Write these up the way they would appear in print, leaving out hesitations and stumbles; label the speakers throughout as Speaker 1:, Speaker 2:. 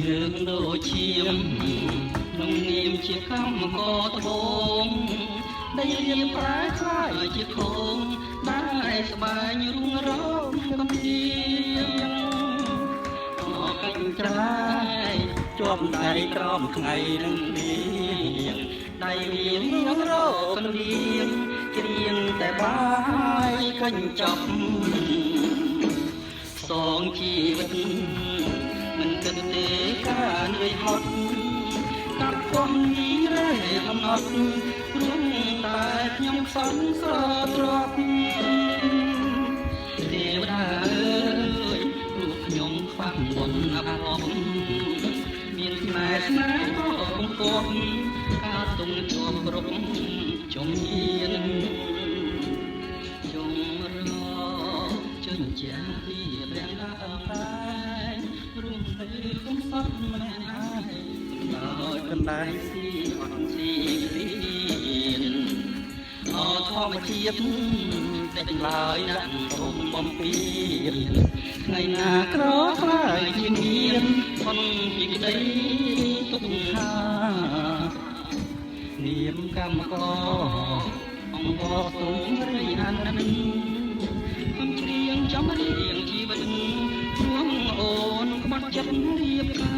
Speaker 1: យើងដូចឈាមក្នុងនាមជាកម្មករត្បូងដែលរៀបប្រែខ្លាយជាខូងដែលស្បែករុងរោមកំភៀងអកាច់ច្រាយជាប់ដៃក្រោមថ្ងៃនឹងនេះដៃរៀងរោកណ្ដៀងច្រៀងតែបាយកញ្ចប់សងជីវិតមិនគិតទេការនឿយហត់កាប់កំញីរែកំណត់ព្រមតែខ្ញុំសង្ស្រទ្របទេវតាអើយរូបខ្ញុំខ្វះបុណ្យអភ័ព្វមានស្នេហ៍ស្នេហ៍ក៏គំគប់ការទុំជាប់គ្រប់ជំនាញជុំរកជញ្ជាំងពីរាងដើមតែរួមទៅគុំសត់ម្នាក់ឯងដោយកណ្ដាលស៊ីអត់ស៊ីគ្រៀនអធម្មជាតិតែឡើយដាក់ទុំបំពេញថ្ងៃណាក្រខ្លាយជាមានផុនពីក្តីទុកខានាមកម្មករអង្គទុំរីអានខ្ញុំច្រៀងចំរៀងជីវិតរួមអូនក្បត់ចិត្តរៀបកា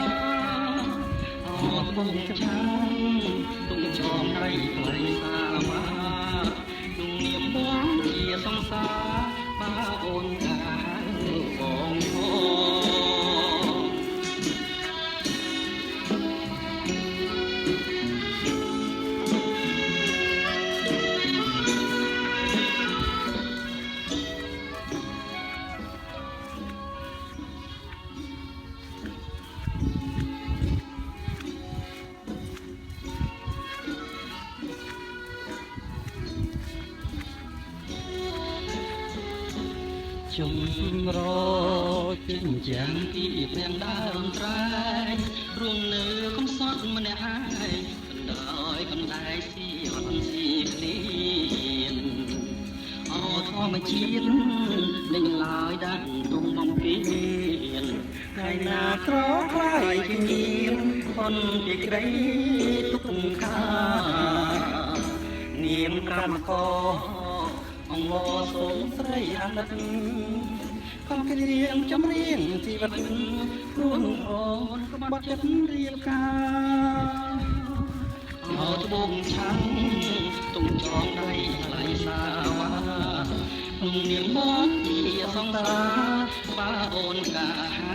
Speaker 1: រអរគុណចាំទុំចងដៃថ្លៃសាមាក្នុងនាមបងជាសង្សារបាអូនកាបងហោជុំរជិញចាំងពីព្រៀងដើមត្រែងរួមនៅកំសត់ម្នាក់ឯងដោយកណ្ដាលស៊ីអត់ស៊ីគ្នាអរធម្មជាតិនឹងឡើយដាក់ទុំបំពេញថ្ងៃណាក្រខ្លាយជាមានផុនពីក្តីទុកខានាមកម្មករអង្គសូមស្រីអាណិតខំគ្រៀងចំរៀងជីវិតខ្លួនអូនក្បត់ចិត្តរៀបការអរត្បូងឆាំងទុំចងដៃថ្លៃសាវ៉ាក្នុងនាមបងជាសង្សារបាអូនកាហា